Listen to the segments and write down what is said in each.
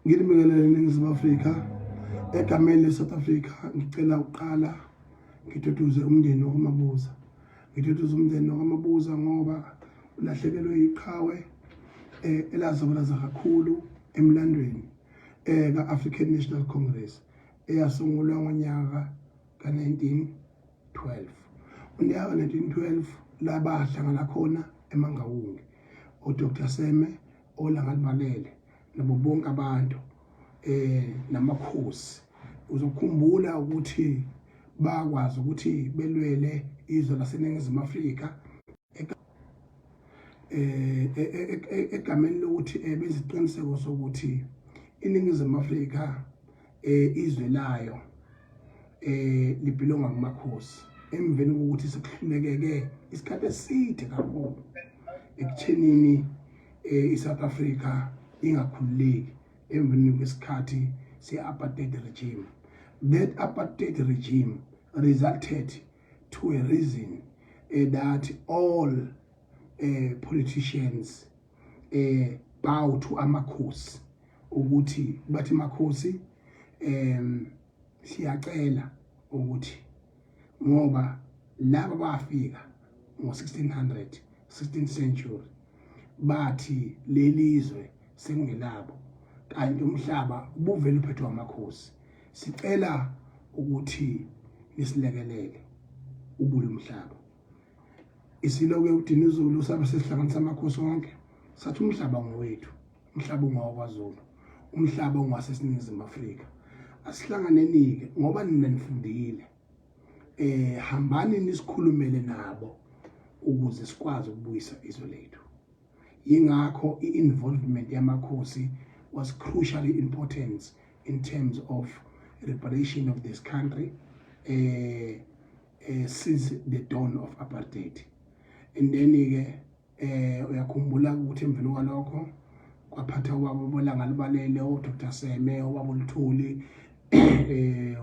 Ngilibingelele eNingizimu Afrika egameni leSouth Africa ngicela uqala ngithutuze umndeni wakwaMabuza. Ngithutuze umndeni wakwaMabuza ngoba ulahlekelwe iqhawe elazobalaza kakhulu emlandweni ka-African National Congress eyasungulwa ngonyaka ka-1912. Unyaka ka-1912 labahlangana khona eMangaung uDr. Seme oLangalibalele nabo bonke abantu namakhosi. Uzokhumbula ukuthi bakwazi ukuthi belwele izwe laseNingizimu Afrika egameni lokuthi beziqiniseko sokuthi iNingizimu Afrika izwe layo libhilonga kumakhosi emveni kokuthi sekuhlulekeke isikhathi eside kakhulu ekuthenini iSouth Africa ingakhululeki emveni kwesikhathi se-apartheid regime. That apartheid regime resulted to a reason that all politicians bow to amakhosi ukuthi bathi makhosi siyacela ukuthi ngoba laba bafika ngo-1600 16th century bathi lelizwe sekungelabo kanti umhlaba ubuvele uphethwe amakhosi, sicela ukuthi nisilekelele ubuye umhlaba. Isiloke udini izulu sabe sesihlanganisa amakhosi wonke sathi umhlaba ngowethu, umhlaba ungawakwaZulu, umhlaba ungaseNingizimu Afrika. Asihlanganeni-ke ngoba nina nifundile, hambani nisikhulumele nabo ukuze sikwazi ukubuyisa izwe lethu. Yingakho i-involvement yamakhosi was crucially important in terms of liberation of this country since the dawn of apartheid. And then-ke uyakhumbula ukuthi emveni kwalokho kwaphatha ubaba uLangalibalele, uDr. Seme, ubaba uLuthuli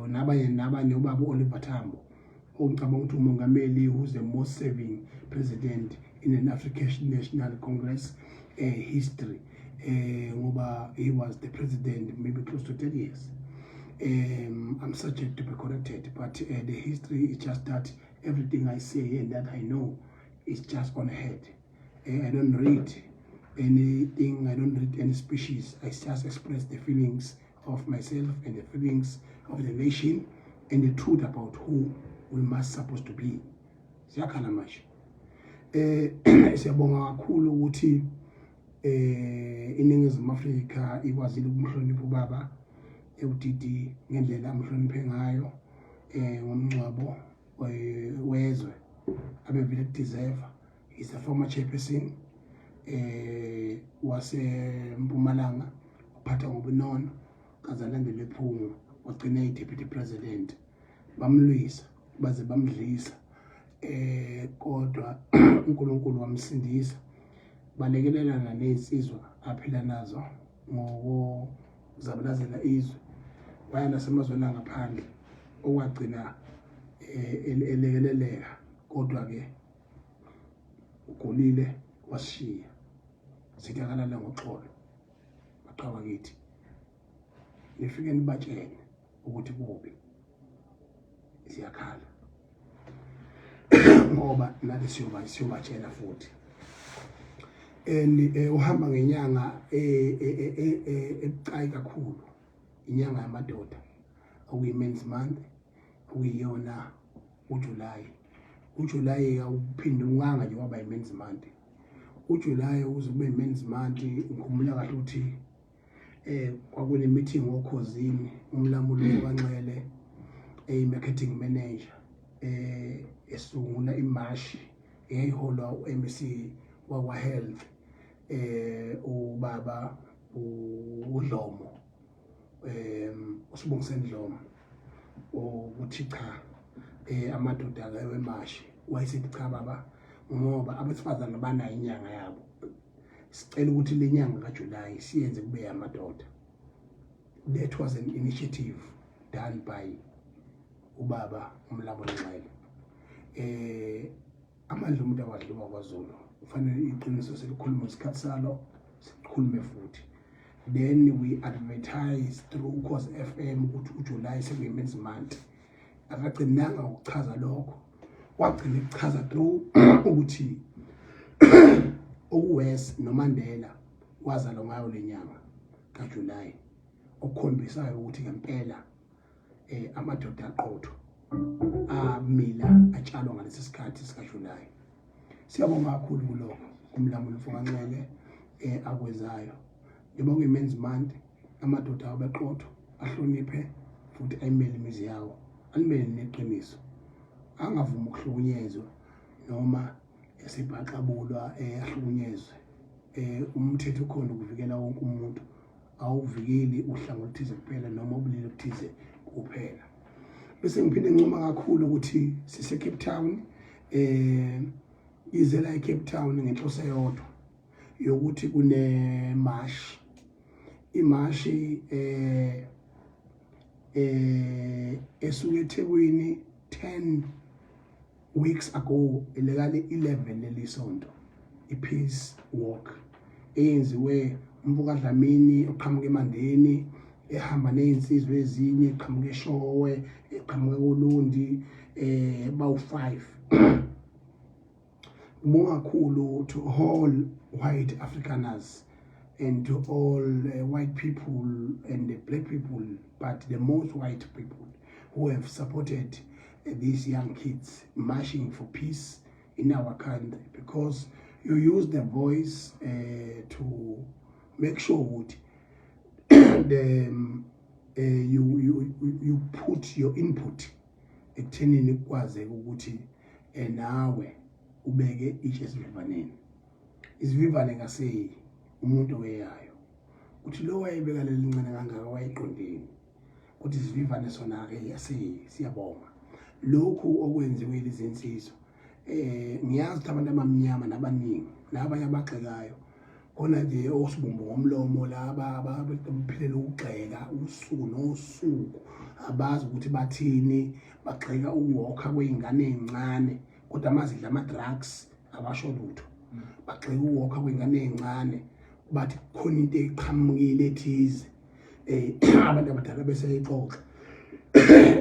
nabanye ubaba Oliver Tambo. Ngicabanga ukuthi umongameli who's the most serving president in an African National Congress history. Ngoba he was the president maybe close to 10 years. I'm subject to be corrected, but the history is just that everything I say and that I know is just on head. I don't read anything, I don't read any species. I just express the feelings of myself and the feelings of the nation and the truth about who we must supposed to be. Siyakhala manje. Siyabonga kakhulu ukuthi iNingizimu Afrika ikwazile ukumhlonipha ubaba eUDD ngendlela amhloniphe ngayo ngomncwabo wezwe abevele deserve. He's a former chairperson waseMpumalanga, uphatha ngobunono kaZalandile Phungu, wagcina i-deputy president, bamlwisa baze bamdlisa kodwa uNkulunkulu wamsindisa, balekelelana nensizwa aphila nazo ngokuzabalazela izwe, waya nasemazweni angaphandle okwagcina elekeleleka, kodwa-ke ugolile wasishiya. Sithi akalala ngoxolo baqhawe kithi nifike nibatshele ukuthi kubi, siyakhala ngoba nathi siyobatshela futhi. And uhamba ngenyanga ebucayi kakhulu, inyanga yamadoda okuyi-men's month, okuyiyona uJulayi. uJulayi awuphinde unganga nje waba yi-men's month. uJulayi uze ube yi-men's month. Ngikhumbula kahle ukuthi kwakune-meeting okhosini, umlamuli kaNxele marketing manager esungula imashi eyayiholwa u-MC wakwa-health ubaba uDlomo, uSibongiseni Dlomo, ukuthi cha amadoda wemashi. Wayesethi cha baba, ngoba abesifazane banayo inyanga yabo, sicela ukuthi le nyanga kaJulayi siyenze kube yamadoda. That was an initiative done by ubaba uMlamuli Nxele. Amandla umuntu awadliwa kwaZulu, kufanele iqiniso selikhuluma isikhathi salo sikhulume futhi. then we advertise through Cause FM ukuthi uJuly sekuyimen's month. Akagcinanga ukuchaza lokho, wagcina ukuchaza through ukuthi uWes noMandela wazalwa ngayo lenyanga kaJuly, okukhombisayo ukuthi ngempela amadoda aqotho amila atshalwa ngalesi sikhathi sikaJuly. Siyabonga kakhulu kulokho uMlamuli Mfokanxele akwenzayo. Njengoba kuyimen's month, amadoda abeqotho ahloniphe futhi ayimele imizi yawo, alimele neqiniso, angavumi ukuhlukunyezwa noma esibhaxabulwa ahlukunyezwe. Umthetho ukhona ukuvikela wonke umuntu, awuvikeli uhlanga oluthize kuphela noma ubulili obuthize kuphela. Bese ngiphinde ngincoma kakhulu ukuthi sise Cape Town, izela eCape Town ngenhloso eyodwa yokuthi kune march, imashi esuke eThekwini 10 weeks ago, elegale 11 lelisonto, ipeace walk eyenziwe umbuka Dlamini oqhamuka eMandeni, ehamba nezinsizwe ezinye, eqhamuka eShowe, eqhamuka eKolundi, bawu5. Ngibonga kakhulu to all white Afrikaners and to all white people and the black people, but the most white people who have supported these young kids marching for peace in our country, because you use the voice to make sure that you put your input ekuthenini kwazeke ukuthi nawe ubeke iche esivivaneni. Isivivane ngaseyi umuntu oweyayo uthi lo wayebeka lelincane kangaka wayiqondeni ukuthi isivivane sona ke yaseyi. Siyabonga lokhu okwenziwe lezinsizwa. Ngiyazi ukuthi abantu abamnyama nabaningi nabanye abagxekayo khona nje osibumbu ngomlomo laba abaphilela ukugxeka usuku nosuku, abazi ukuthi bathini, bagxeka ukuwalka kwezingane ezincane kodwa amazidla ama-drugs abasho lutho. Bagxeka ukuwalka kwezingane ezincane bathi khona into eqhamukile ethize, abantu abadala beseyixoxa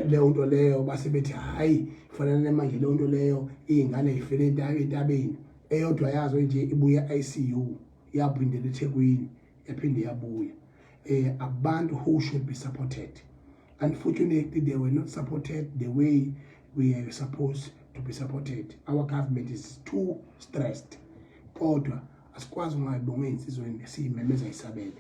leyo nto leyo, base bethi hayi kufanele manje leyo nto leyo izingane zifele entabeni. Eyodwa yazo nje ibuya ICU, yaphindela eThekwini, yaphinde yabuya. Abantu who should be supported. Unfortunately, they were not supported the way we are supposed to be supported. Our government is too stressed. Kodwa asikwazi ungayibonga insizweni siyimemeza isabele.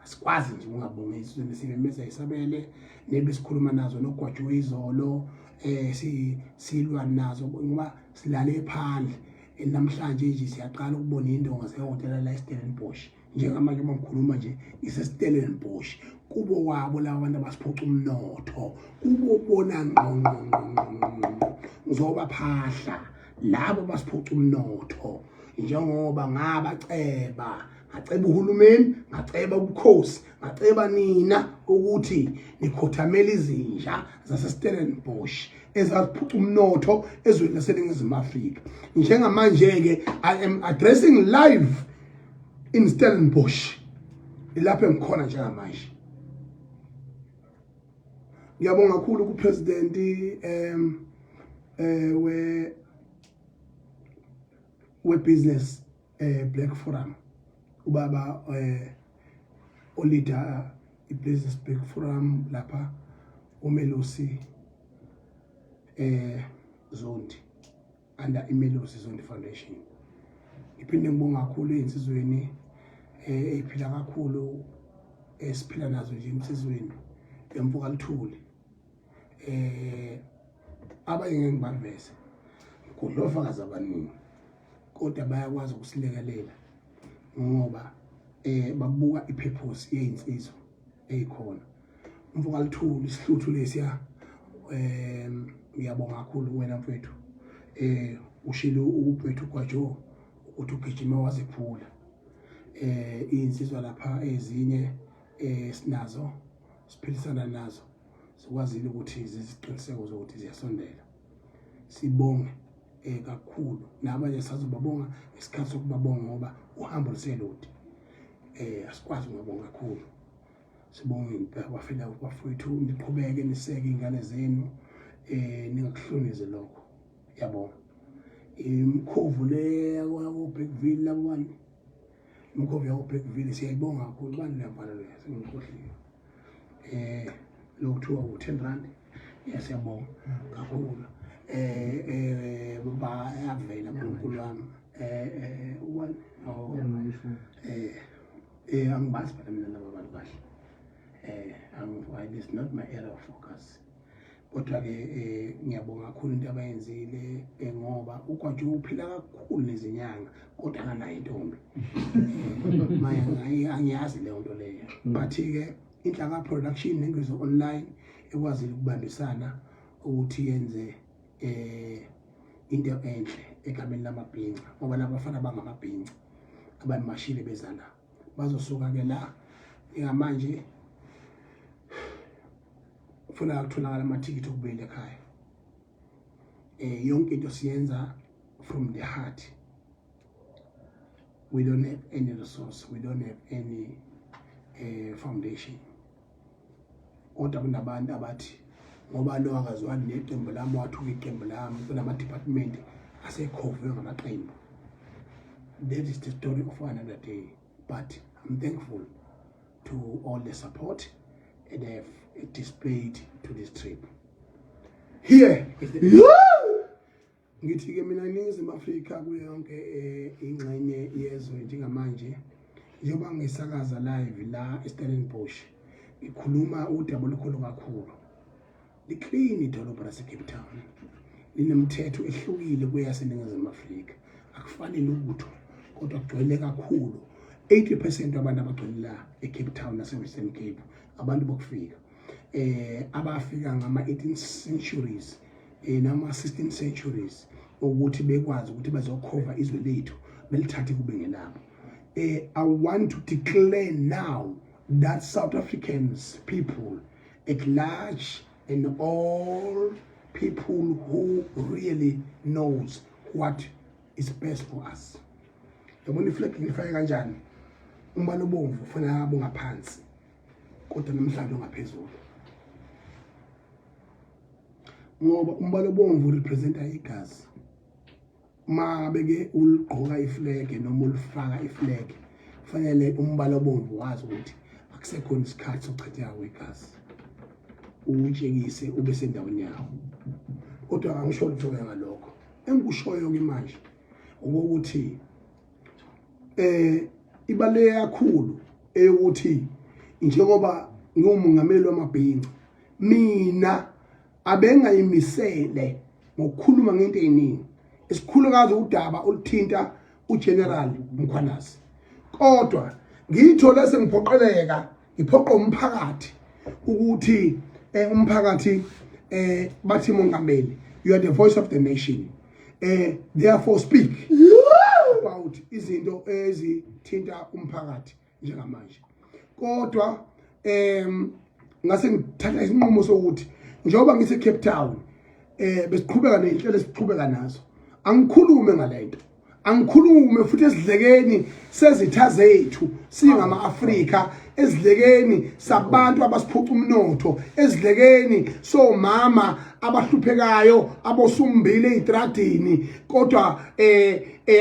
Asikwazi nje ungabonga insizweni siyimemeza isabele. Nebe sikhuluma nazo noGwajuwe izolo, silwa nazo ngoba silale phandle. Namhlanje nje siyaqala ukubona indonga sehotela la eStellenbosch. Njengamanje uma ngikhuluma nje iseStellenbosch. Kubo wabo laba abantu abasiphuca umnotho, kubo bona ngizoba phahla labo basiphuca umnotho. Njengoba ngaceba uhulumeni, ngaceba ubukhosi, ngaceba nina ukuthi nikhothamela izinja zaseStellenbosch ezaphuca umnotho ezweni laseNingizimu Afrika. Njengamanje ke I am addressing live in Stellenbosch, ilapho engikhona njengamanje. Ngiyabonga kakhulu kuPresident we business Black Forum, ubaba oleader ibusiness Black Forum lapha uMelusi Zondi under iMelusi Zondi Foundation. Ngiphinde ngibonga kakhulu insizweni ephila kakhulu esiphila nazo nje emsizweni emvuka lithuli. Abanye ngeke ngibaveze kudlofakazi abaningi kodwa bayakwazi ukusilekelela ngoba babuka ipurpose yezinsizwa ezikhona. Umvuka lithuli isihluthu lesiya, ngiyabonga kakhulu wena mfethu ushilo uPethu kwaJo ukuthi ugijima waziphula. Izinsizwa lapha ezinye sinazo siphilisana nazo sikwazile ukuthi zisiqiniseko zokuthi ziyasondela. Sibonge kakhulu nabanye sazobabonga isikhathi sokubabonga ngoba uhambo luselude. asikwazi ukubonga kakhulu sibonga bafela bafowethu niqhubeke niseke ingane zenu ningakuhlonize lokho yabona imkhovu le yawo Bergville labani imkhovu yawo Bergville siyayibonga kakhulu bani lamfana le singikhohliwe lokuthiwa u10 siyabonga kakhulu bayavela uNkulunkulu wami angibazi phela mina laba bantu kahle it's not my area of focus kodwa ke ngiyabonga kakhulu into abayenzile ngoba ukwanje uphila kakhulu nezinyanga kodwa akanayo intombi manje angiyazi leyo nto leyo but ke inhlaka production nengezo online ekwazi ukubambisana ukuthi yenze into enhle egameni lamabhinca ngoba labafana bangamabhinca abamashile bezana bazosuka ke la ngamanje ufuna ukutholakala amathikithi okubuyela ekhaya yonke into siyenza from the heart. We don't have any resource, we don't have any foundation. Kodwa kunabantu abathi ngoba lo akazwani neqembu lami wathuka iqembu lami kunama department asekhovwe ngamaqembu. That is the story of another day, but I'm thankful to all the support and have displayed to this trip. Here is the ngithi ke mina ngiNingizimu Afrika kuyonke ingxenye yezwe njengamanje njengoba ngisakaza live la eStellenbosch ngikhuluma udaba olukhulu kakhulu. Liclean idolobha lase Cape Town linemthetho ehlukile kweyaseNingizimu Afrika akufanele lutho kodwa kugcwele kakhulu 80% abantu abagcwele la eCape Town naseWestern Cape abantu bokufika abafika ngama 18th centuries nama 16th centuries ukuthi bekwazi ukuthi bazokhova izwe lethu belithathe kube ngelabo. I want to declare now that South Africans people at large and all people who really knows what is best for us. Yabona iflag ngifake kanjani umbala obomvu ufuna abongaphansi kodwa namhlanje ongaphezulu ngoba umbala obomvu representa igazi. Ma beke uligqoka iflag noma ulifaka iflag kufanele umbala obomvu wazi ukuthi akusekho isikhathi sokuchitheka kwegazi utshengise ube sendaweni yawo. Kodwa angisho lutho ngalokho engikushoyo ke manje ukuthi ibale kakhulu ukuthi njengoba ngiwumongameli wamabhinqa mina abengayimisele ngokukhuluma ngento eziningi esikhulukazi udaba oluthinta uGeneral Mkhwanazi kodwa ngiyithola sengiphoqeleka ngiphoqa umphakathi ukuthi umphakathi bathi mongameli you are the voice of the nation therefore speak about izinto ezithinta umphakathi njengamanje. Kodwa ngase ngithatha isinqumo sokuthi njengoba ngise Cape Town besiqhubeka nezinhlelo esiqhubeka nazo angikhulume ngalento angikhulume futhi esidlekeni sezitha zethu singama Afrika esidlekeni sabantu abasiphuca umnotho esidlekeni somama abahluphekayo abosumbile ezitradini kodwa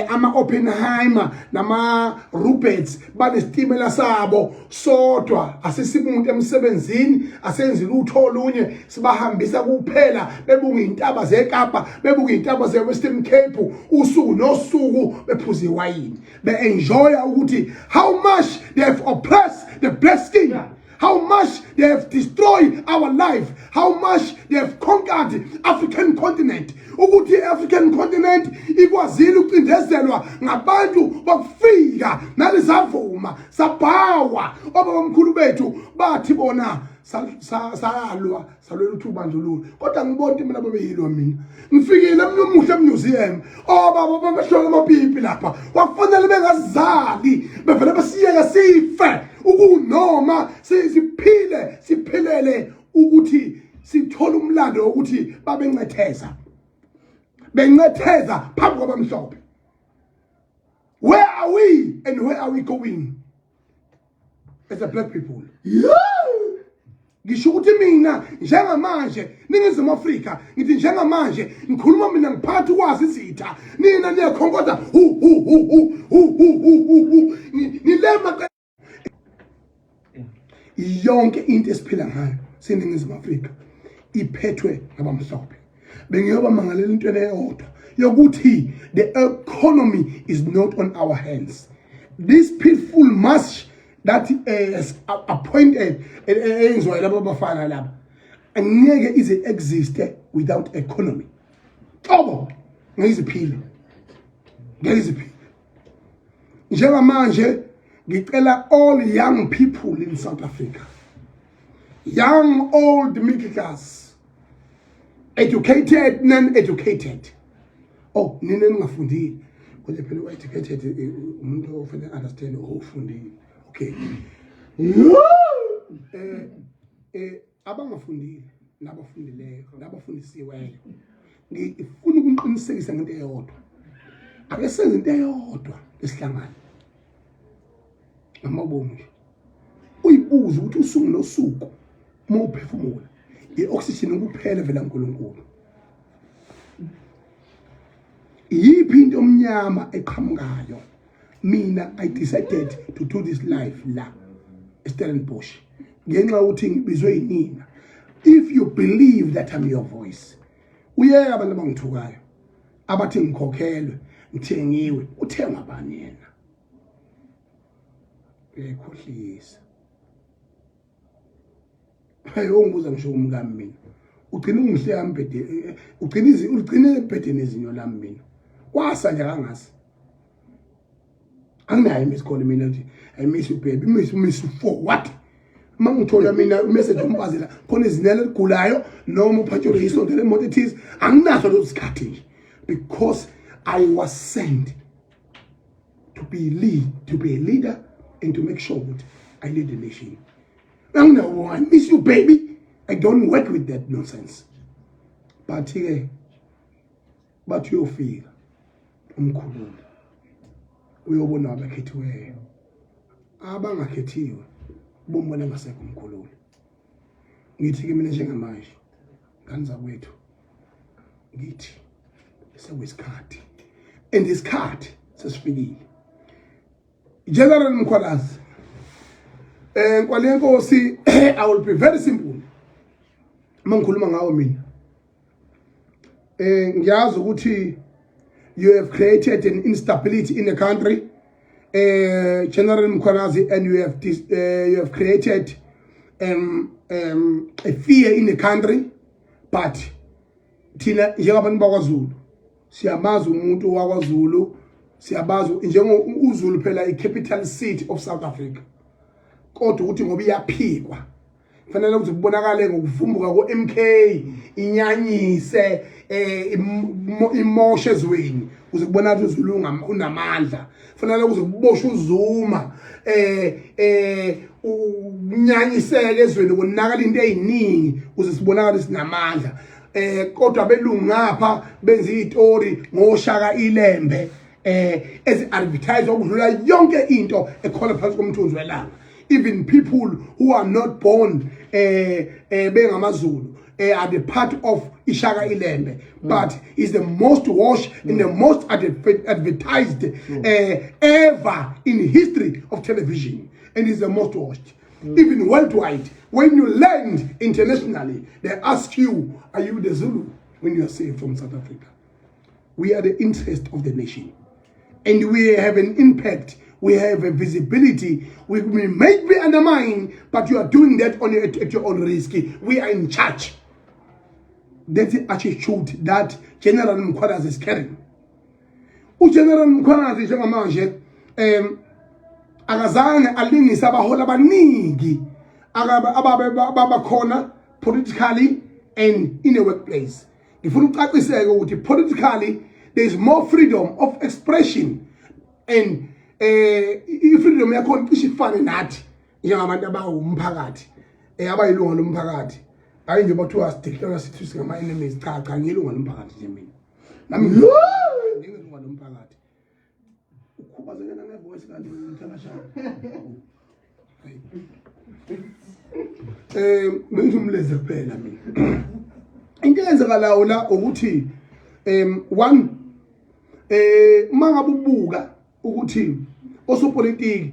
ama Oppenheimer nama Roberts banestimela sabo sodwa asisimuntu emsebenzini asenzi lutho olunye sibahambisa kuphela bebuka izintaba zeKapa bebuka izintaba zeWestern Cape usuku nosuku bephuza iwayini be enjoy ukuthi how much they have oppressed the black skin, how much they have destroyed our life, how much they have conquered the African continent. Ukuthi African continent ikwazile ukucindezelwa ngabantu bakufika nalizavuma sabhawa obabamkhulu bethu bathi bona salwa uthubandlululo kodwa ngibona mina babeyilwa mina ngifikile mina omuhle emuseum obaba bashona amapipi lapha kwakufanele bengazali bevele basiyeka sife ukunoma siphilele ukuthi sithola umlando ukuthi babencetheza phambi kwabamhlophe. Where are we and where are we going? as a black people. Ngisho ukuthi mina njengamanje ningizimu Afrika ngithi njengamanje ngikhuluma mina ngiphatha ukwazi izitha nina niyakhonkoza nilema yonke into esiphila ngayo seningizimu Afrika iphethwe ngabamhlophe. Bengiyoba mangalela into eyodwa yokuthi the economy is not on our hands. This peaceful march that is appointed enziwa labo bafana laba angeke ize exist without economy. Ngiziphile njengamanje ngicela all young people in South Africa, young, old, middle class, educated, non-educated. Nina ningafundile kodwa phela educated umuntu ofuna understand ufundile. Okay. Abangafundile nabafundileyo nabafundisiweyo ngifuna ukuqinisekisa ngento eyodwa. Ake senze into eyodwa esihlangana. Amabomu uyibuza ukuthi usuku nosuku uma uphefumula i-oxygen kuphela vela uNkulunkulu. Yiphi into omnyama eqhamukayo? Mina I decided to do this life la eStellenbosch ngenxa ukuthi ngibizwe yinina. If you believe that I'm your voice, uyeka abantu abangithukayo abathi ngikhokhelwe ngithengiwe, uthenga bani yena? Uyakhohlisa. Ungibuza ngisho umkami mina. Ugcina ungihle ambhede, ugcina ebhedeni ezinyo lami mina. Kwasa nje kangasi. Anginayo imisikole mina nje. I miss you baby. Miss you for what? Mangithola mina message umbazela khona izinele ligulayo noma uphathele isonto lemoto ethize. Anginaso lo sikhathi nje because I was sent to be a leader and to make sure that I lead the nation. I miss you baby. I don't work with that nonsense. But you feel umkhulule uyobona abakhethiweyo abangakhethiwe bombona ngasekho umkhulule. Ngithi ke mina njengamanje nganza kwethu ngithi sekwesikhathi and isikhathi sesifikile. General Mkhwanazi Nkosi, I will be very simple. Mangikhuluma ngawo mina. Ngiyazi ukuthi you have created an instability in the country, General Mkhwanazi, and you have created a fear in the country. But thina njengabantu bakwaZulu siyamazi umuntu wakwaZulu, siyabazi uZulu phela i-capital city of South Africa. Kodwa ukuthi ngoba iyaphikwa fanele ukuthi kubonakale ngokuvumbuka ko-MK inyanyise imoshe ezweni uze kubona ukuthi uZulu unamandla. Fanele ukuthi kuboshwe uZuma unyanyiseke ezweni konakala into eziningi uze sibonakala sinamandla. Kodwa belungu ngapha benza izitori ngoShaka Ilembe ezi-advertise okudlula yonke into ekhona phansi komthunzi welanga. Even people who are not born BengaMaZulu are the part of Ishaka Ilembe, but is the most watched and the most advertised ever in history of television, and is the most watched. Even worldwide, when you land internationally, they ask you, are you the Zulu? When you are saved from South Africa. We are the interest of the nation, and we have an impact. We have a visibility. We may be undermined, but you are doing that at your own risk. We are in charge. That's the attitude that General Mkhwanazi is carrying. General Mkhwanazi njengamanje akazange alingisa abahola abaningi ababakhona politically and in a workplace. Ngifuna ucaciseke ukuthi politically there is more freedom of expression, and freedom yakhona cishe ifane nathi njengabantu abawumphakathi abayilunga lomphakathi. Hayi nje bathiwa sideclare sithi singama enemies. Cha ngiyilunga lomphakathi nje mina. Nami ngiyilunga lomphakathi. Ukhubazekana ngevoice kanti ngithakashana. Bengizumleze kuphela mina. Into eyenzakalayo la ukuthi one mangabe ubuka ukuthi osopolitiki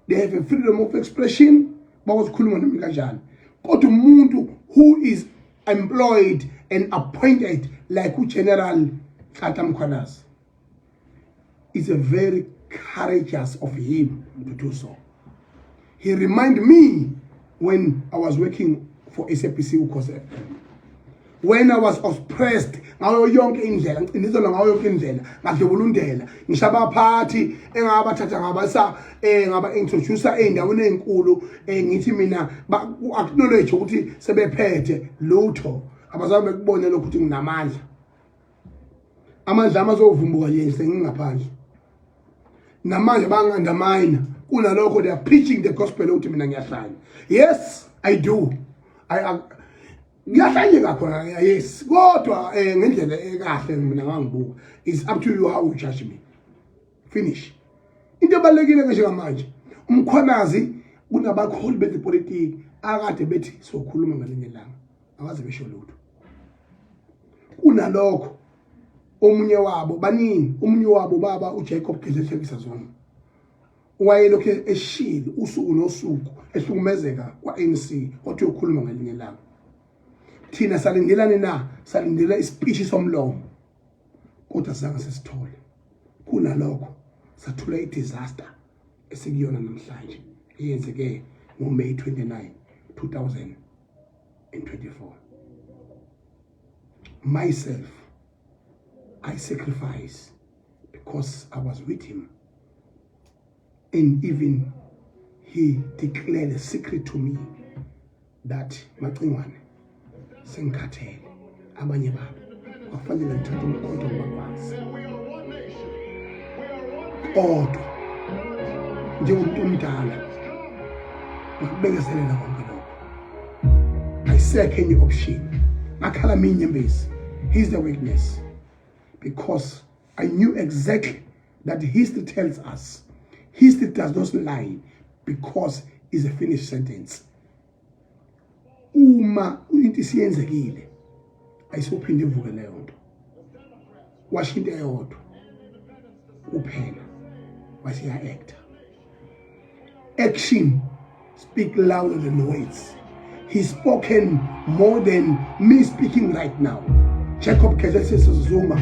they have a freedom of expression bakuzikhuluma nami kanjani kodwa umuntu who is employed and appointed like uGeneral Tata Mkhwanazi is a very courageous of him to do so. He reminded me when I was working for SAPC Ukhozi FM. When I was oppressed ngayo yonke indlela ngicindezela ngayo yonke indlela ngadlubulundela ngishaba abaphathi engabathatha ngabasa ngaba introducer endaweni ezinkulu ngithi mina acknowledge ukuthi sebephethe lutho abazame ukubona lokho ukuthi nginamandla amandla amazovumbuka yese ngingaphandle namanje bangandamina kunalokho they are preaching the gospel ukuthi mina ngiyahlanya. Yes, I do. Ngiyahlanyeka khona yes kodwa ngendlela ekahle mina ngangibuka. It's up to you how you judge me. Finish. Into ebalekile njengamanje uMkhwanazi kunabakholi bezepolitiki akade bethi sokhuluma ngalinye ilanga akaze besho lutho. Kunalokho omunye wabo baningi omunye wabo baba uJacob Gedleyihlekisa Zuma wayelokho eshilo usuku nosuku ehlukumezeka kwa-ANC othi ukhuluma ngalinye ilanga. Thina salindelane na salindela ispeech somlomo kodwa zange sesithole kunalokho sathula idisaster esikuyona namhlanje eyenzeke ngoMay 29 2024. Myself I sacrifice because I was with him and even he declared a secret to me that Macingwane sengikhathele abanye babo bafanele ngithathe umkhonto wamabhasi kodwa njengomuntu omdala ngikubekezelela konke lokho ayisekho enye option ngakhala mina inyembezi. He's the witness because I knew exactly that history tells us history does not lie because it's a finished sentence. Uma into isiyenzekile ayisophinde ivuke leyo nto washo into eyodwa kuphela wasiya actor. Action speak louder than words. He's spoken more than me speaking right now. Jacob Gedleyihlekisa Zuma,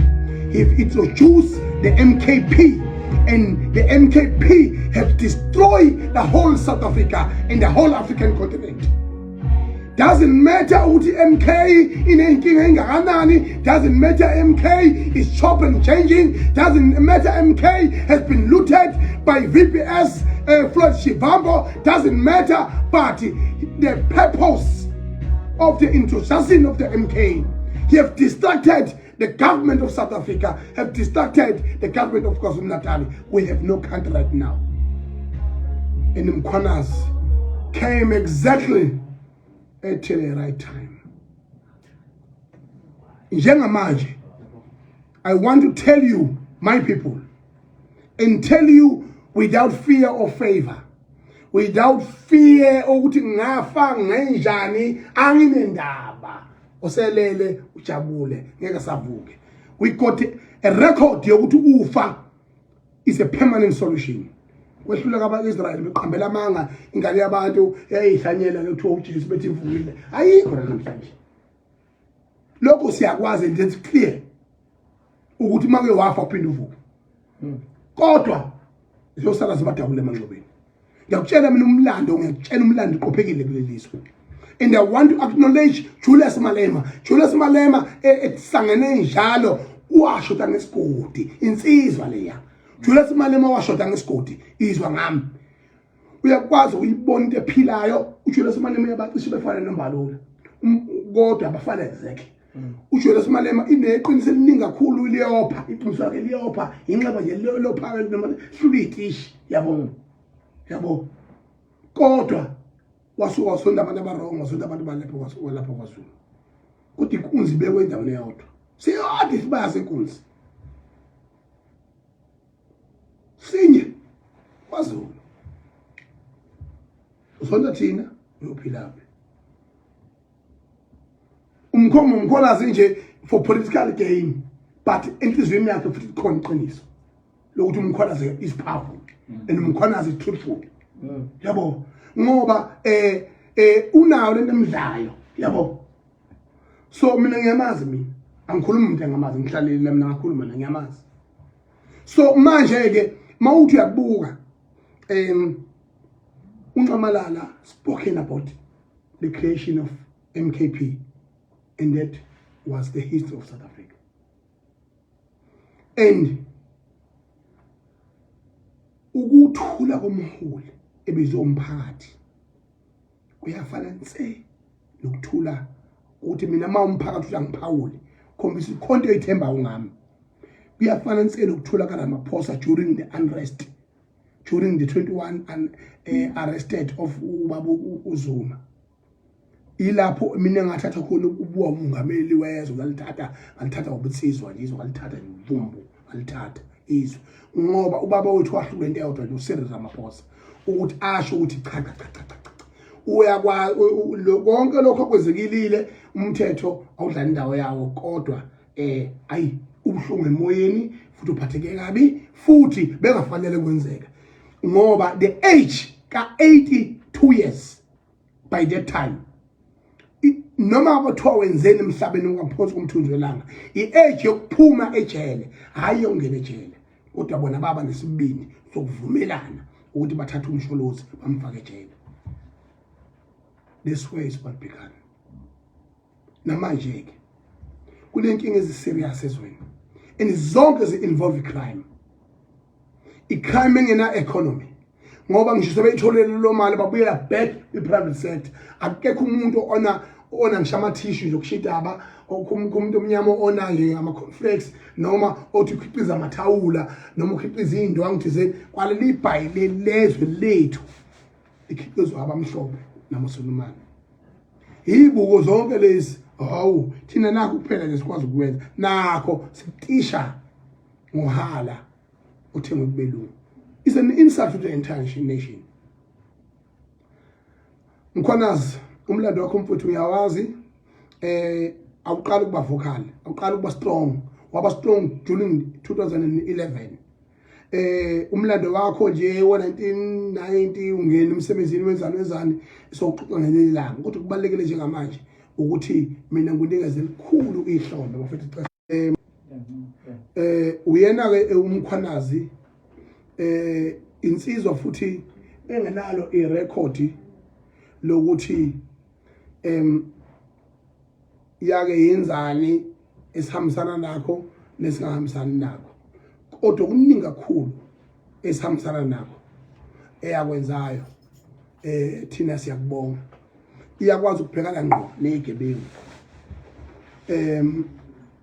he introduced the MKP and the MKP have destroyed the whole South Africa and the whole African continent. Doesn't matter ukuthi MK inenkinga engakanani, doesn't matter MK is chop and changing, doesn't matter MK has been looted by VPS Floyd Shivambo, doesn't matter, but the purpose of the introduction of the MK, he have distracted the government of South Africa, have distracted the government of KwaZulu-Natal. We have no country right now. And Mkhwanazi came exactly at the right time. Njengamanje, I want to tell you, my people, and tell you without fear or favor, without fear ukuthi ngafa ngenjani anginendaba oselele ujabule ngeke savuke. We got a record yokuthi ufa is a permanent solution. Kwehluleka aba-Israel beqambela amanga ingane yabantu eyayihlanyela kuthiwa uJesu bethi ivukile ayikho namhlanje. Lokho siyakwazi and it's clear ukuthi make wafa uphinde uvuke. Kodwa ziyosala zibadabule emanxebeni. Ngiyakutshela mina umlando, ngiyakutshela umlando uqophekile kulelizwe. And I want to acknowledge Julius Malema. Julius Malema ehlangene njalo washoda ngesigodi insizwa leya. Julius Malema washoda ngesigodi izwa ngami. Uyakwazi ukuyibona into ephilayo uJulius Malema yabacishe befana noMbalula. Kodwa abafana exactly. uJulius Malema ineqiniso eliningi kakhulu liyopha iqiniso lakhe liyopha inxeba nje liyopha noma hlula itishi yabo kodwa wasuka wasonda abantu abarongo wasonda abantu balapho lapho kwaZulu kuthi inkunzi bekwe endaweni eyodwa siyade sibaze inkunzi sinye kwaZulu usonta thina uyophilaphi umkholazi nje for political gain but enhlizweni yakhe futhi ikhona iqiniso lokuthi umkholazi is powerful and umkholazi is truthful yabo ngoba unawo lento emdlayo yabo so mina ngiyamazi mina angikhulumi umuntu engamazi ngihlalele mina ngakhuluma mina ngiyamazi so manje ke mawuthi uyabuka uNcamalala spoken about the creation of MKP and that was the history of South Africa and ukuthula komholi ebizwe umphakathi kuyafana nse nokuthula ukuthi mina umphakathi uyangiphawule khombisa ikhonto ethemba ungami kuyafana nse nokuthula kana maphosa during the unrest during the 21 arrested of ubaba uZuma ilapho mina ngathatha khona ubuwa umongameli wezwe ngalithatha ngobutsizwa nje ngalithatha imvumbu ngalithatha izwe ngoba ubaba wethu wahlule into eyodwa nje uSiril Ramaphosa ukuthi asho ukuthi cha uyakwazi konke lokho kwezekilile umthetho awudlala indawo yawo kodwa ayi ubhlungu emoyeni futhi uphatheke kabi futhi bengafanele kwenzeka ngoba the age ka 82 years by that time noma abathiwa wenzeni emhlabeni ungaphosi kumthunzi welanga i-age yokuphuma ejele hayi yongena ejele kodwa bona baba nesibini sokuvumelana ukuthi bathathe umsholozi bamfake ejele. This way is what began. Namanje ke kunenkinga eziserious ezweni and zonke zi-involve crime. I-crime engena economy ngoba ngisho sebeyitholele lo mali babuyela back i-private sector akekho umuntu ona ngishama tissue zokushidaba okumuntu omnyama ona nje ama conflicts noma othi ukhiqiza amathawula noma ukhiqiza indwangu thizeni kwaleli ibhayile lezwe lethu ikhiqizwa abamhlophe namaSulumane ibuko zonke lezi hawu thina nakho kuphela lesikwazi ukwenza nakho sitisha ngohala uthenga kubelungu. It's an insult to the entire nation. Mkhwanazi umlando wakho mfuthu uyawazi awuqala ukuba vocal awuqala ukuba strong waba strong during 2011 umlando wakho nje wo1990 ungena emsebenzini wenzani sokuxoxa ngelilanga kodwa kubalekile njengamanje ukuthi mina ngunikeze elikhulu ihlombe bafethu uyena ke umkhwanazi insizwa futhi engenalo irecord lokuthi yake yenzani esihambisana nakho nesingahambisani nakho kodwa kuningi kakhulu esihambisana nakho eyakwenzayo thina siyakubonga iyakwazi ukubhekana ngqo nezigebengu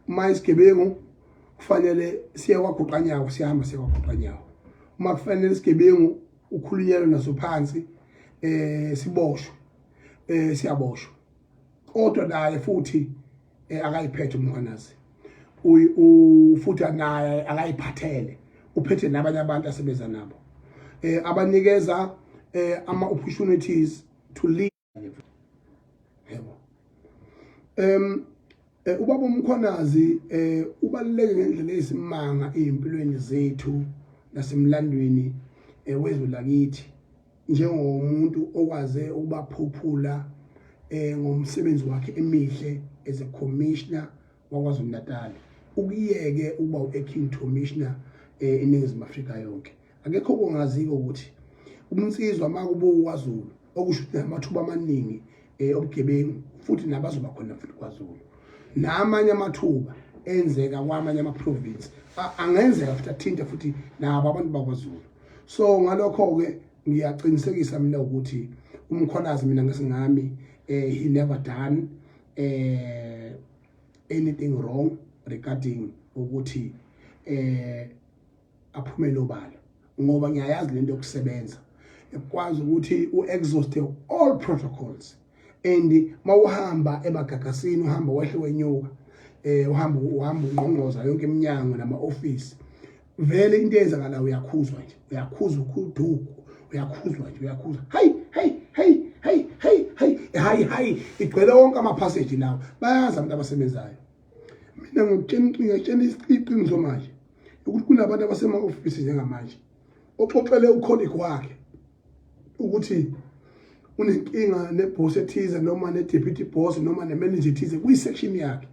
mayisigebengu kufanele siye kwaguqanyawo siyahamba siye kwaguqanyawo uma kufanele isigebengu ukhulunyelwe naso phansi siboshwe siyaboshwa kodwa naye futhi akayiphethe umkhwanazi futhi naye akayiphathele uphethe nabanye abantu asebenza nabo abanikeza ama opportunities to lead yebo ubaba umkhwanazi ubaluleke ngendlela esimanga empilweni zethu nasemlandweni wezwe lakithi njengomuntu okwaze ukubaphuphula ngomsebenzi wakhe emihle as a commissioner wakwaZulu Natal ukuyeke ukuba u-acting commissioner eNingizimu Afrika yonke akekho okungaziko ukuthi umnsizwa makubo kwaZulu okusho ukuthi amathuba amaningi obugebengu futhi nabazoba khona futhi kwaZulu namanye amathuba enzeka kwamanye ama-province angenzeka futhi athinte futhi nabo abantu bakwaZulu. So ngalokho ke ngiyaqinisekisa mina ukuthi umkhwanazi mina ngesingami he never done anything wrong regarding ukuthi aphumele obala ngoba ngiyayazi lento yokusebenza ekwazi ukuthi uexhaust all protocols and mawuhamba emagagasini uhamba wehle wenyuka uhamba ungqongqoza yonke eminyango nama office vele into eyenzakala uyakhuzwa nje uyakhuzwa ukuduku uyakhuzwa nje uyakhuzwa hey hayi igcwele wonke ama-passage lawo bayazi abantu abasebenzayo. Mina ngitshela iqiniso manje ukuthi kunabantu abasema-ofisi njengamanje oxoxele ucolleague wakhe ukuthi unenkinga ne-boss ethize noma ne-deputy boss noma ne-manager ethize kuyi-section yakhe.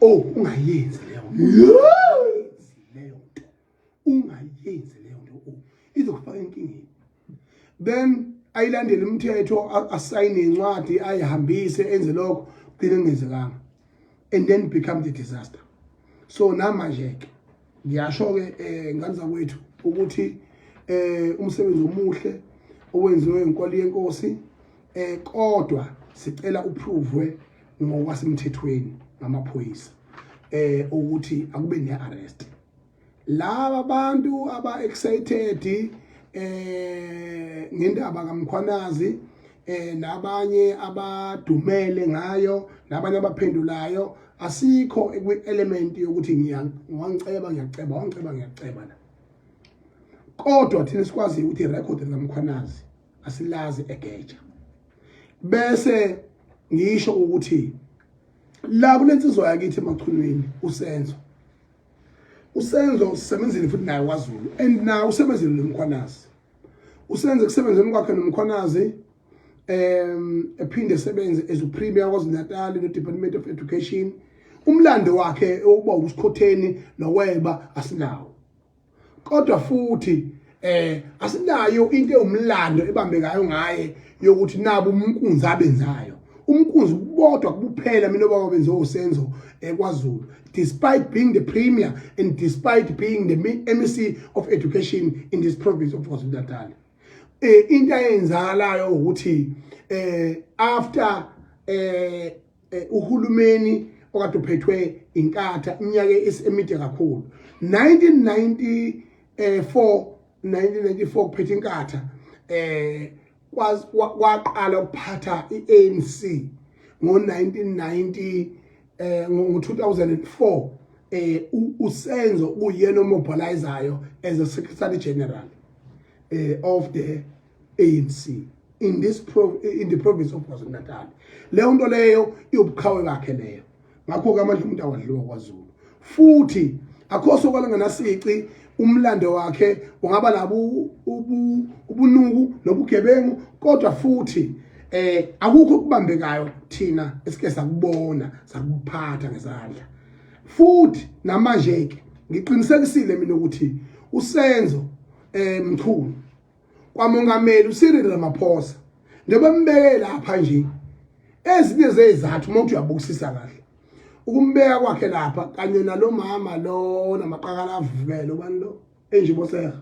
Ungayenzi leyo nto. Ungayenzi leyo nto. Izokufaka enkingeni. Then ayilandele imithetho, asayine incwadi, ayihambise, enze lokho, kugcine kungenzekanga. And then become the disaster. So namanje-ke ngiyasho-ke ngane zakwethu ukuthi umsebenzi omuhle owenziwe inkoli yenkosi kodwa sicela uprovwe ngokwasemthethweni ngamaphoyisa ukuthi akube ne-arrest. Laba bantu aba-excited ngendaba kaMkhwanazi nabanye abadumele ngayo nabanye abaphendulayo asikho kwi-element yokuthi ngiyaceba la. Kodwa thina sikwazi ukuthi irecord kaMkhwanazi asilazi egeja. Bese ngisho ukuthi la kulensizwa yakithi emachunweni usenzo usebenzile futhi naye kwaZulu and na usebenzile noMkhwanazi. Usenze kusebenzeni kwakhe noMkhwanazi ephinde esebenze as uPremier KwaZulu-Natal no Department of Education. Umlando wakhe uba usikhotheni noweba asinawo. Kodwa futhi asinayo into eyomlando ebambekayo ngaye yokuthi nabo umnkunzi abenzayo. Umnkunzi bodwa kuphela mina obabenze usenzo kwaZulu, despite being the Premier and despite being the MEC of Education in this province of KwaZulu-Natal. Into ayenzalayo ukuthi after uhulumeni okade uphethwe inkatha iminyaka emide kakhulu 1994 kuphethe inkatha waqala ukuphatha i-ANC ngo-1990 ngo-2004 usenzo uyena omobilizayo as a Secretary General of the ANC in the province of KwaZulu-Natal. Leyo nto leyo iyobuqhawe bakhe leyo. Ngakho-ke amandla umuntu awadliwa kwaZulu. Futhi akho sokwalanganasici umlando wakhe ungaba nabo ubunuku nobugebengu, kodwa futhi akukho kubambekayo thina esike sakubona sakuphatha ngezandla. Futhi namanje-ke ngiqinisekisile mina ukuthi usenzo mkhulu kwamongameli uCyril Ramaphosa njengoba mbeke lapha nje ezinye zezathu uma uthi uyabukisisa kahle ukumbeka kwakhe lapha kanye nalo mama lo namaqakala avukele ubani lo enjiboseha.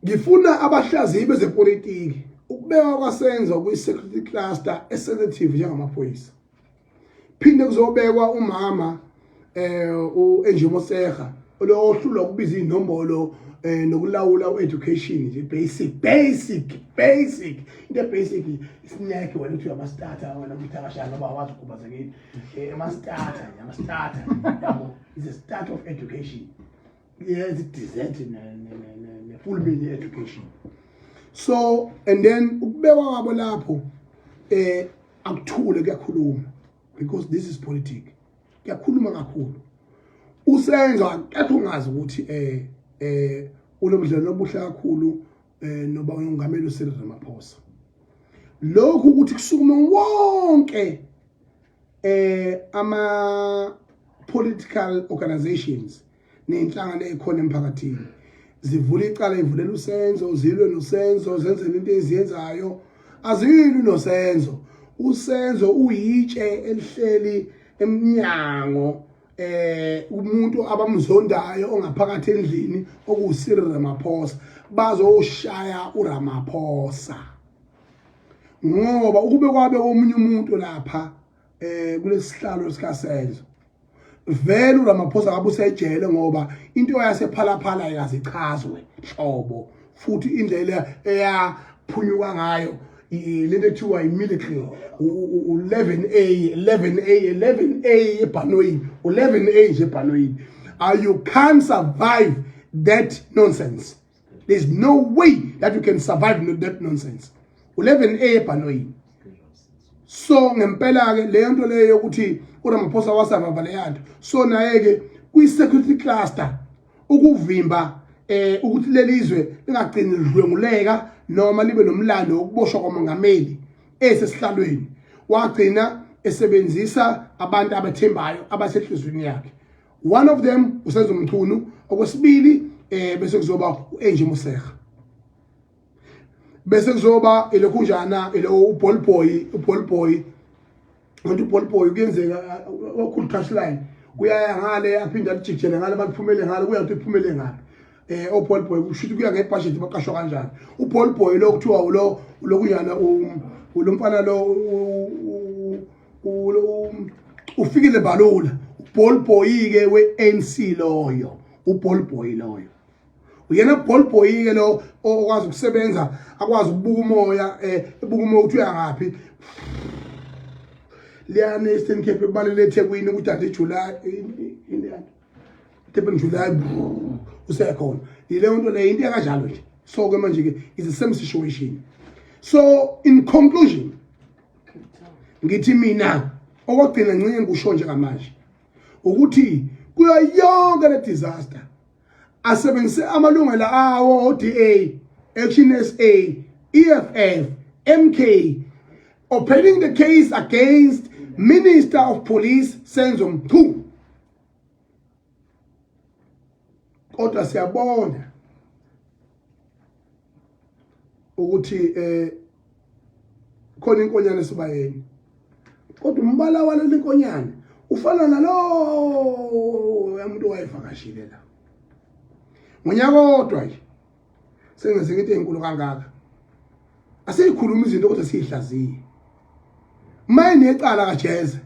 Ngifuna abahlaziyi bezepolitiki ukubeka kwasenzo kwi-security cluster esensitive njengamaphoyisa. Phinde kuzobekwa umama uEnjimoseha lo ohlulwa ukubiza inombolo nokulawula education nje basic into basic isineke wena uthi ama-starter wena kuthakashana ngoba wazi ukubazekile ama-starter yabo is a start of education. Yes, it is that ne full meal education. So and then ukubekwa kwabo lapho akuthule kuyakhuluma because this is politics. Kuyakhuluma kakhulu. Usenza akekho ungazi ukuthi unobudlelwano obuhle kakhulu noba ungameli uCyril Ramaphosa. Lokhu ukuthi kusukume wonke ama political organizations nenhlangano ezikhona emphakathini zivula icala ivulela usenzo zilwe nosenzo zenzele into eziyenzayo azilwi nosenzo. Usenzo uyitshe elihleli eminyango umuntu abamzondayo ongaphakathi endlini okuCyril Ramaphosa bazoshaya uRamaphosa ngoba ukube kwabe komunye umuntu lapha kulesihlalo sikasenzo vele uRamaphosa ngabe usejele ngoba into yasephalaphala ayazichazwe hlobo futhi indlela eyaphunyuka ngayo lento ethiwa i-military 11A ebhanoyini 11A nje ebhanoyini. You can't survive that nonsense. There's no way that you can survive with that nonsense. 11A ebhanoyini. So ngempela ke le nto leyo ukuthi uRamaphosa wasavava le yanto. So naye ke kwi security cluster ukuvimba ukuthi lelizwe lingagcini lidlwenguleka noma libe nomlando wokuboshwa kwamongameli esesihlalweni. Wagcina esebenzisa abantu abathembayo abasehlizweni yakhe. One of them usenzo Mchunu, okwesibili bese kuzoba uAngie Motshekga. Bese kuzoba elokhunjana uBall Boy, uBall Boy kuyenzeka okhulu cash line kuyaya ngale aphinda lijikjele ngale bakuphumele ngale kuyathi iphumele ngale. uBall Boy kushuthi kuya ngebudget baqashwa kanjani. uBall Boy lo kuthiwa ulokunyana ulomfana lo ufikile balula. uBall Boy ke weNC loyo, uBall Boy loyo. Uyena uBall Boy ke lo okwazi ukusebenza, akwazi ukubuka umoya, ebuka umoya uthi uyangaphi. Liyane Eastern Cape ebalele eThekwini ukuthi ade July indiyani. Tepeng July usekhona. Ile nto le into ekanjalo nje. So ke manje ke is the same situation. So in conclusion ngithi mina okwagcina ncinye ngisho nje ngamanje ukuthi kuyo yonke le disaster asebenzise amalungelo awo ODA, Action SA, EFF, MK opening the case against Minister of Police Senzo Mchunu. Kodwa siyabona ukuthi khona inkonyane esibayeni. Kodwa umbala waleli nkonyane ufana nalo umuntu owayevakashile la. Ngonyaka kodwa nje sengenze into enkulu kangaka. Asiyikhuluma izinto kodwa siyihlaziye. Mayine ecala kaJeze.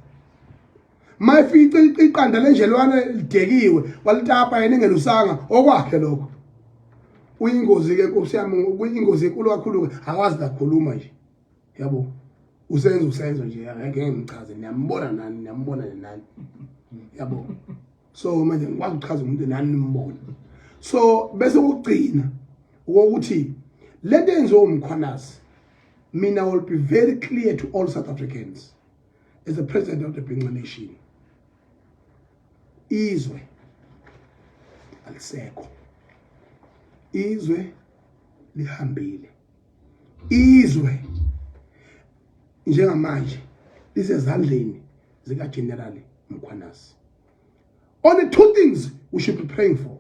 Mayifica iqanda lenjelwane lidekiwe walitapa yena engelusanga okwakhe lokho. Uyingozi ke Nkosi yami, kuyingozi enkulu kakhulu akwazi ukukhuluma nje. Yabo. Usenzo nje angeke ngimchaze, niyambona nani. Yabo. So manje ngikwazi ukuchaza umuntu nani nimbona. So bese ukugcina ukuthi lento enziwa uMkhwanazi, mina will be very clear to all South Africans as the president of the Bhinqa Nation. Izwe alisekho. Izwe lihambile. Izwe njengamanje lisezandleni zika General Mkhwanazi. Only two things we should be praying for.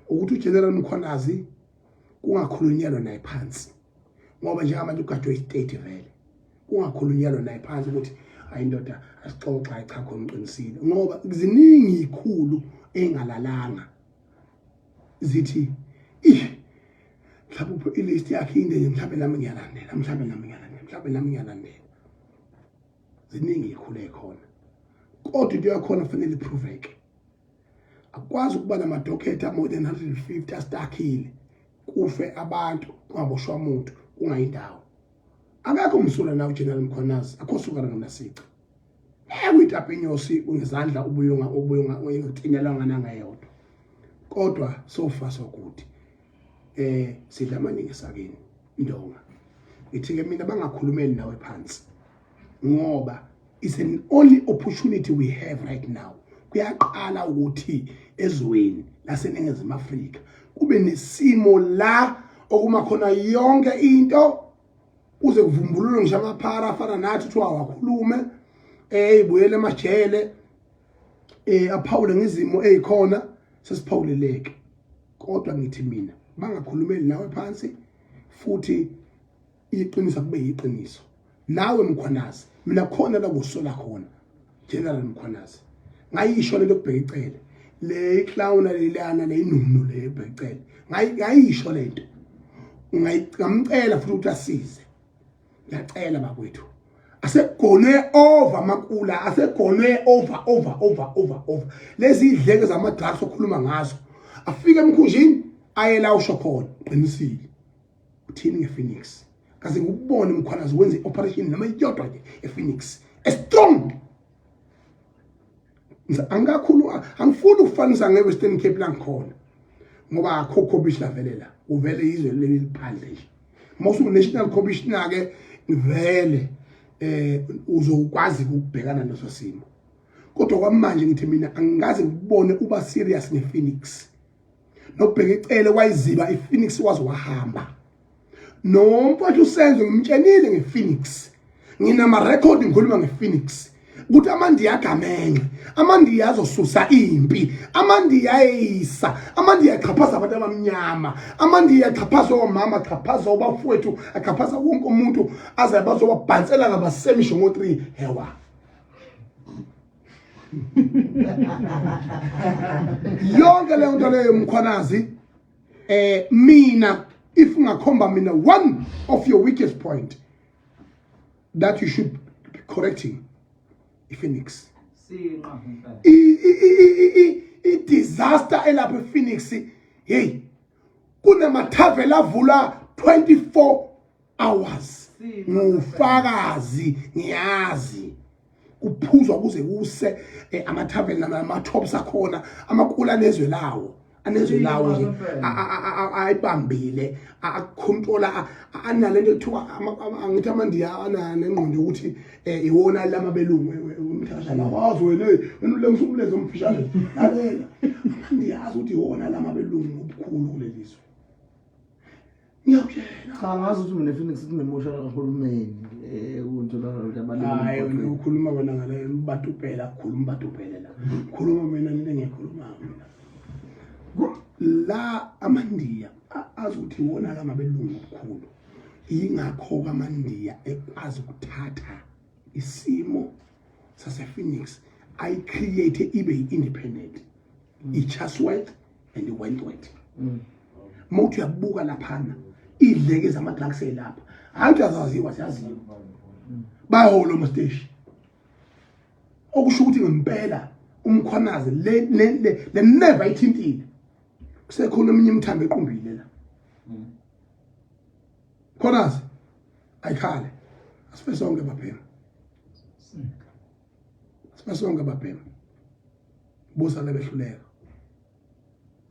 Ukuthi uGeneral Mkhwanazi kungakhulunyelwa naye phansi. Ngoba njengamanje ugadwe istate vele. Kungakhulunyelwa naye phansi ukuthi ayindoda asixoxa cha khona uqinisile. Ngoba ziningi ikhulu engalalanga. Zithi mhlawumbe ilist yakhe inde mhlawumbe nami ngiyalandela. Ziningi ikhulu ekhona. Kodwa into yakhona fanele ipruveke. Akwazi ukuba namadokhetha more than 150 astakile kufe abantu kungaboshwa umuntu kungayindawo. Akakho umsula na uGeneral Mkhwanazi akhosukana ngamasici. Uyitapha inyosi ngezandla ubuyunga ngetinyalanga nangayodwa. Kodwa so far so good. Sidla amaningi sakini indonga. Ngithi ke mina bangakhulumeli nawe phansi. Ngoba it's an only opportunity we have right now. Kuyaqala ukuthi ezweni laseNingizimu Afrika kube nesimo la okuma khona yonke into uze kuvumbulule ngisho amaphara afana nathi kuthiwa wakhulume ibuyele emajele aphawule ngizimo ezikhona sesiphawuleleke. Kodwa ngithi mina bangakhulumeli nawe phansi futhi iqiniso kube yiqiniso. Nawe Mkhwanazi mina khona la kusola khona General Mkhwanazi ngayisho le lokubheka icele le clown lelana leinunu le ebheka icele ngayisho lento ngamcela futhi ukuthi asize. Ngiyacela bakwethu asegonwe over makula asegonwe over lezi idleke zama drugs okhuluma ngazo afike emkhunjini ayela usho khona qinisile uthini ngePhoenix kaze ngikubone Mkhwanazi wenze operation noma iyodwa nje ePhoenix strong. Angakhulu angifuni ukufanisa ngeWestern Cape la ngikhona ngoba akho commissioner velela uvele izwe leliphandle nje mawusu national commissioner ke vele uzokwazi ukubhekana naso simo kodwa kwamanje ngithi mina angikaze ngibone uba serious nePhoenix nobheka icele kwayiziba iPhoenix wazi wahamba nomfowethu usenzo ngimtshenile ngePhoenix nginama record ngikhuluma ngePhoenix ukuthi amandiya agamenxe amandiya azosusa impi amandiya ayisa amandiya aqhaphaza abantu abamnyama amandiya aqhaphaza omama aqhaphaza obafowethu aqhaphaza wonke umuntu aze bazobabhansela ngabasemisho ngo3 hewa yonke le nto leyo mkhwanazi mina if ungakhomba mina one of your weakest point that you should be correcting iPhoenix i disaster elapha ePhoenix hey kunamathavela avula 24 hours ngufakazi ngiyazi kuphuzwa kuze kuse amathavela nama-tops akhona amakula nezwe lawo anezwe lawo nje ayibambile akontrola analento ekuthiwa angithi amandiya anengqondo ukuthi iwona lamabelungu umthashana wazi wena wena ngisukuleze umfishane lalela ndiyazi ukuthi iwona lamabelungu obukhulu kulelizwe ngiyakutshela cha ngazi ukuthi mina Phoenix sinemoshala kahulumeni untula labalimi hayi wena ukhuluma wena ngale batupela khuluma batupela la khuluma mina ngikhuluma mina la amandiya azuthi wona lamabelungu obukhulu ingakho amandiya ekwazi ukuthatha isimo sasePhoenix I create ibe independent iChasworth and iWentworth mawuthi uyabuka laphana idleke zamadrugs elapha hantu azaziwa siyaziwa bayaholo mstation okusho ukuthi ngempela umkhwanazi le never ithintile kusekhona eminye imthambo equmbile la khonasi ayikhale asibe sonke baphema asibe sonke baphema busa lebehluleka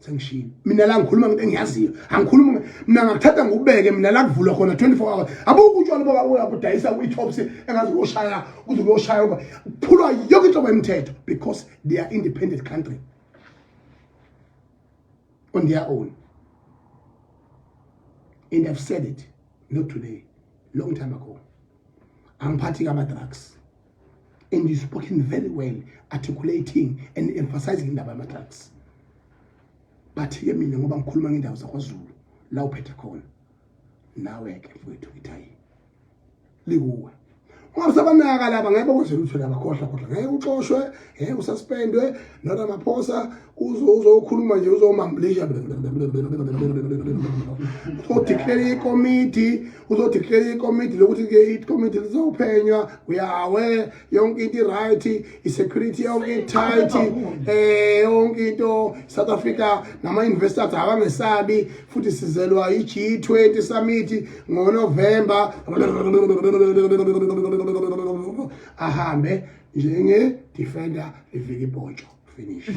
sengishilo mina la ngikhuluma ngento engiyaziyo angikhuluma mina ngakuthatha ngubeke mina la kuvulwa khona 24 hours abuku utshwala baba uyabudayisa uitops engazi uyoshaya kuze uyoshaya ngoba kuphulwa yonke into emthetho because they are independent country on their own and I've said it not today long time ago I'm partying about drugs and you've spoken very well articulating and emphasizing indaba ama drugs but ke mina ngoba ngikhuluma ngendawo zaKwaZulu la uphethe khona nawe ke mfowethu ngithayi likuwe ungasabanaka laba ngeke bakwenze lutho laba khohla ngeke uxoshwe ngeke ususpendwe noma amaphosa uzokhuluma nje uzomambulisha uzodeclare ikomiti lokuthi ke ikomiti lizophenywa uyawe yonke into right isecurity yonke tight yonke into South Africa nama investors abangesabi futhi sizelwa iG20 summit ngoNovember ahambe njenge defender eviki poncho finish